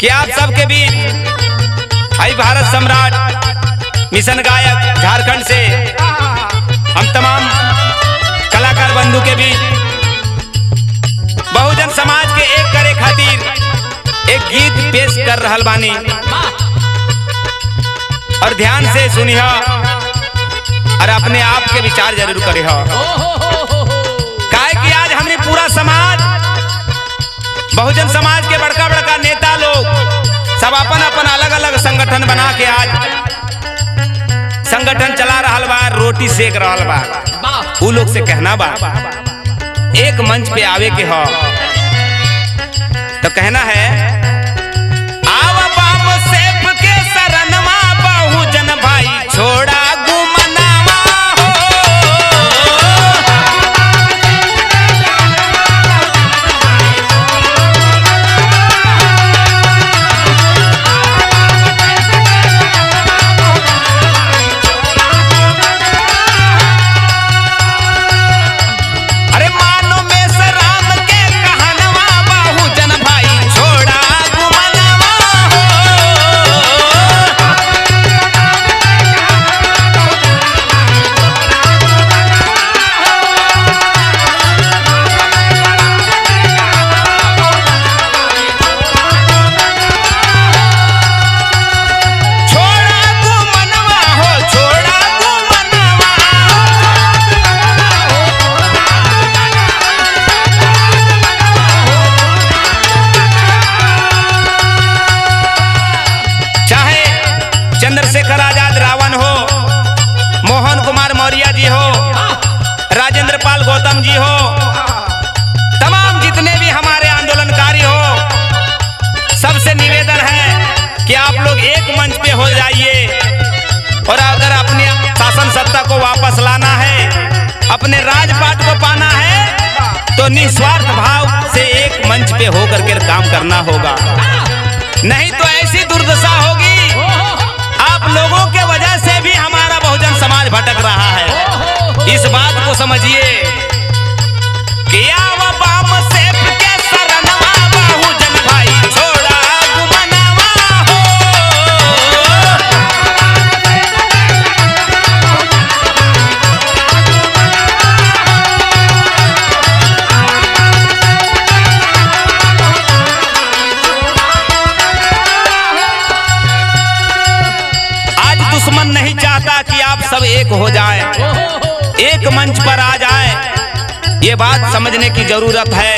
कि आप सबके बीच आई भारत सम्राट मिशन गायक झारखंड से हम तमाम कलाकार बंधु के बीच बहुजन समाज के एक करे खातिर एक गीत पेश कर रहल बानी और ध्यान से सुनिह और अपने आप के विचार जरूर करिह। काहे कि आज हमने पूरा समाज बहुजन समाज के बड़का बड़का नेता लोग सब अपन अपन अलग अलग संगठन बना के आज संगठन चला रहल बा, रोटी सेक रहल बा। उ लोग से कहना बा एक मंच पे आवे के हो तो कहना है आव बाप सेफ के शरणवा बहुजन भाई छोड़ा गुमनावा हो। अरे मानो में राम के कहनवा बहुजन भाई छोड़ा गुमनावा हो। छोड़ा गुमनवा हो, छोड़ा गुमनवा। चाहे चंद्रशेखर आजाद रावण हो, मोहन कुमार मौर्य जी हो, राजेंद्र पाल गौतम जी हो, तमाम जितने भी हमारे आंदोलनकारी हो, सबसे निवेदन है कि आप लोग एक मंच पे हो जाइए और अगर अपने शासन सत्ता को वापस लाना है, अपने राजपाट को पाना है तो निस्वार्थ भाव से एक मंच पे होकर के काम करना होगा। नहीं तो ऐसी दुर्दशा होगी, आप लोगों के वजह से भी हमारा बहुजन समाज भटक रहा है। इस बात को समझिए कि आव बाम सेफ के शरणवा बहुजन भाई छोड़ा गुमनावा हो। आज दुश्मन नहीं चाहता कि आप सब एक हो जाएं, एक मंच पर आ जाएं। ये बात समझने की जरूरत है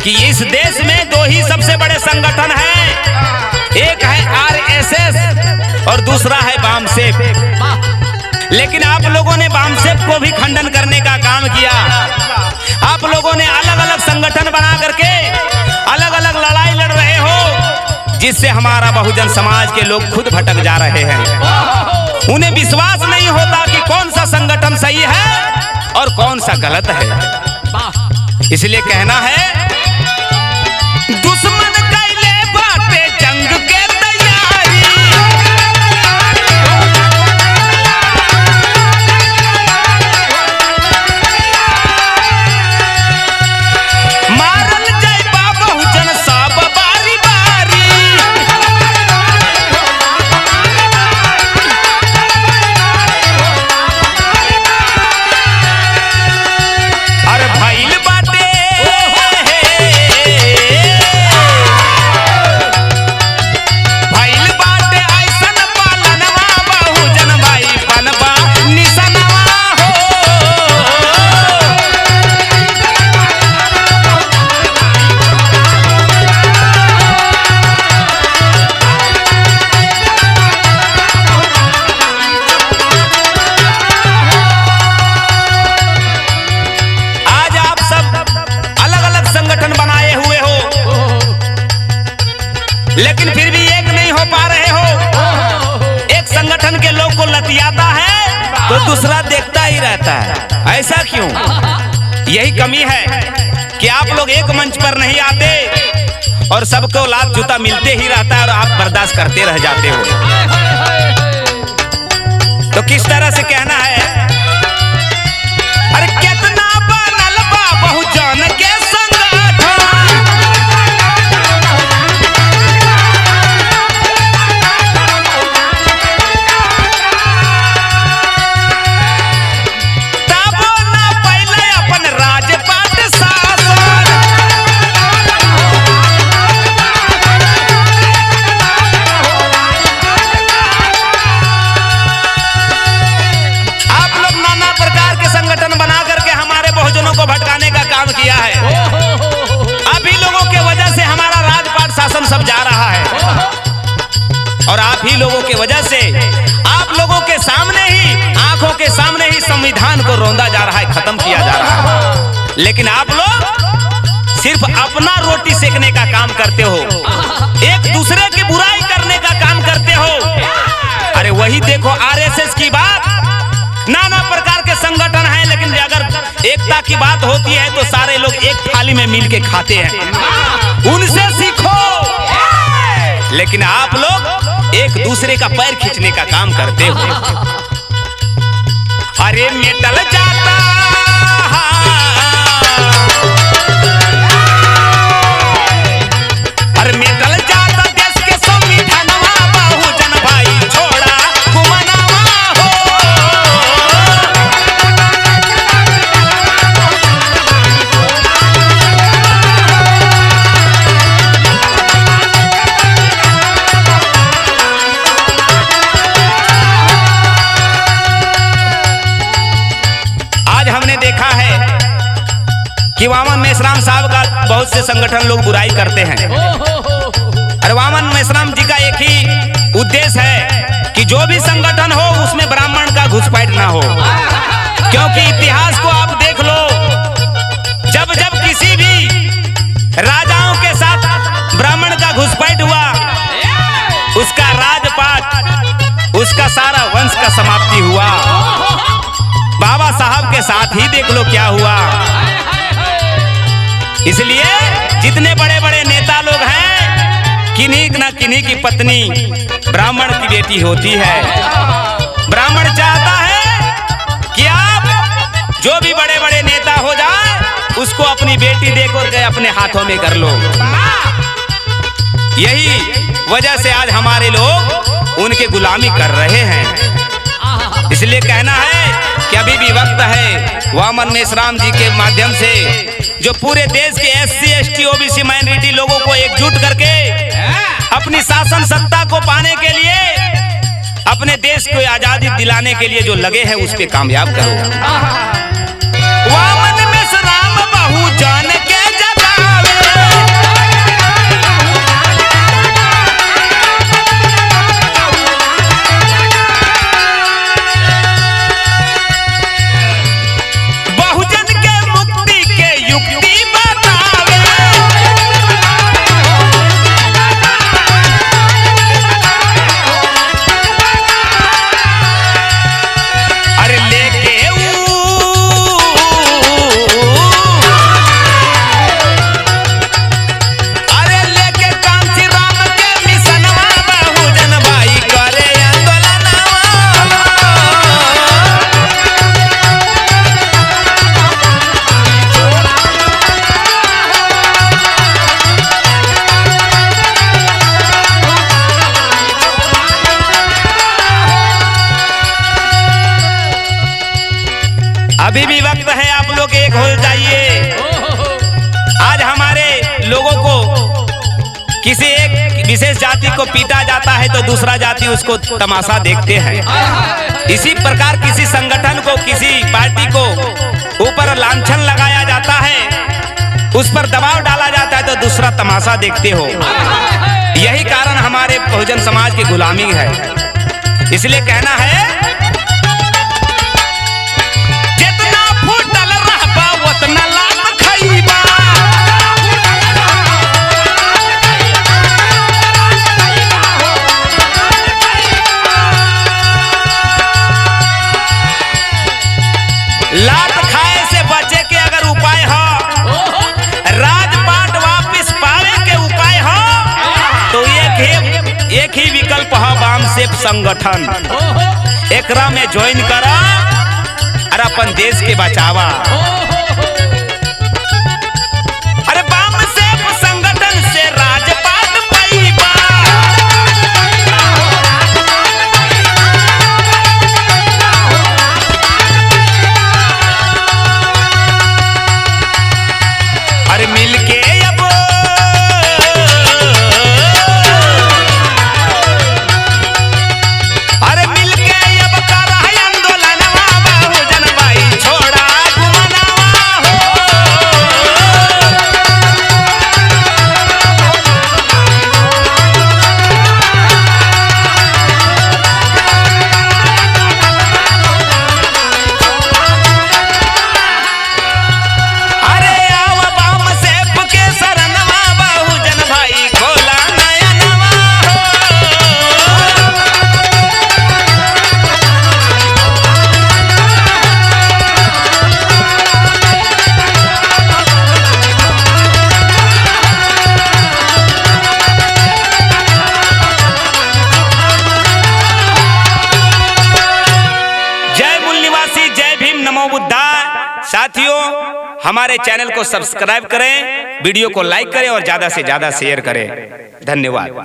कि इस देश में दो ही सबसे बड़े संगठन हैं, एक है आरएसएस और दूसरा है बामसेफ। लेकिन आप लोगों ने बामसेफ को भी खंडन करने का काम किया। आप लोगों ने अलग अलग संगठन बना करके अलग अलग लड़ाई लड़ रहे हो, जिससे हमारा बहुजन समाज के लोग खुद भटक जा रहे हैं। उन्हें विश्वास नहीं होता कि कौन सा संगठन सही है और कौन सा गलत है। इसलिए कहना है दुश्मन कैले बाटे जंग के तैयारी, मारल जाइबा बहुजन सब बारी बारी। अरे भइल बाटे भइल बाटे ऐसन पालनवा बहुजन भाई बनबा निसनवा हो। आज आप सब अलग अलग संगठन बनाए हुए हो, लेकिन फिर भी एक नहीं हो पा रहे हो। एक संगठन के लोग को लतियाता है तो दूसरा देखता ही रहता है। ऐसा क्यों? यही कमी है कि आप लोग एक मंच पर नहीं आते और सबको लात जूता मिलते ही रहता है और आप बर्दाश्त करते रह जाते हो। तो किस तरह से कहना है? अरे कितना बनल बा बहुजन के संगठन, और आप ही लोगों के वजह से, आप लोगों के सामने ही, आंखों के सामने ही संविधान को रौंदा जा रहा है, खत्म किया जा रहा है। लेकिन आप लोग सिर्फ अपना रोटी सेकने का काम करते हो, एक दूसरे की बुराई करने का काम करते हो। अरे वही देखो आरएसएस की बात, नाना प्रकार के संगठन हैं, लेकिन अगर एकता की बात होती है तो सारे लोग एक थाली में मिल के खाते हैं। उनसे सीखो। लेकिन आप लोग एक दूसरे का पैर खींचने का काम करते हो। अरे मेटल जाता, अरे मेटल जाता देश के संविधानवा, बहुजन भाई छोड़ा गुमनावा हो। हमने देखा है कि वामन मेश्राम साहब का बहुत से संगठन लोग बुराई करते हैं। अरे वामन मेश्राम जी का एक ही उद्देश्य है कि जो भी संगठन हो उसमें ब्राह्मण का घुसपैठ ना हो, क्योंकि इतिहास को आप देख लो, जब जब किसी भी राजाओं के साथ ब्राह्मण का घुसपैठ हुआ, उसका राजपाट, उसका सारा वंश का समाप्ति हुआ। बाबा साहब के साथ ही देख लो क्या हुआ। इसलिए जितने बड़े बड़े नेता लोग हैं, किन्हीं न किन्हीं की पत्नी ब्राह्मण की बेटी होती है। ब्राह्मण चाहता है कि आप जो भी बड़े बड़े नेता हो जाए, उसको अपनी बेटी देकर के अपने हाथों में कर लो। यही वजह से आज हमारे लोग उनके गुलामी कर रहे हैं। इसलिए कहना है कि अभी भी वक्त है वामन मेश्राम जी के माध्यम से जो पूरे देश के एससी, एसटी, ओबीसी माइनॉरिटी लोगों को एकजुट करके अपनी शासन सत्ता को पाने के लिए, अपने देश को आजादी दिलाने के लिए जो लगे हैं, उस पे कामयाब करो। वामन मेश्राम बहुजन के जगावे, अभी भी वक्त है, आप लोग एक हो जाइए। आज हमारे लोगों को किसी एक विशेष जाति को पीटा जाता है तो दूसरा जाति उसको तमाशा देखते हैं। इसी प्रकार किसी संगठन को, किसी पार्टी को ऊपर लांछन लगाया जाता है, उस पर दबाव डाला जाता है तो दूसरा तमाशा देखते हो। यही कारण हमारे बहुजन समाज की गुलामी है। इसलिए कहना है, उतना लात खइबा, लात खाए से बचे के अगर उपाय हो, राजपाट वापिस पावे के उपाय हो, तो एक ही विकल्प हो, वाम सेफ संगठन। एकरा में ज्वाइन करा और अपन देश के बचावा। अरे वाम सेफ संगठन से राजपाट पाइबा, अरे मिलके अब अरे मिलके अब कर आंदोलन, बहुजन भाई छोड़ा गुमनावा। हमारे चैनल को सब्सक्राइब करें, वीडियो को लाइक करें और ज्यादा से ज्यादा शेयर करें। धन्यवाद।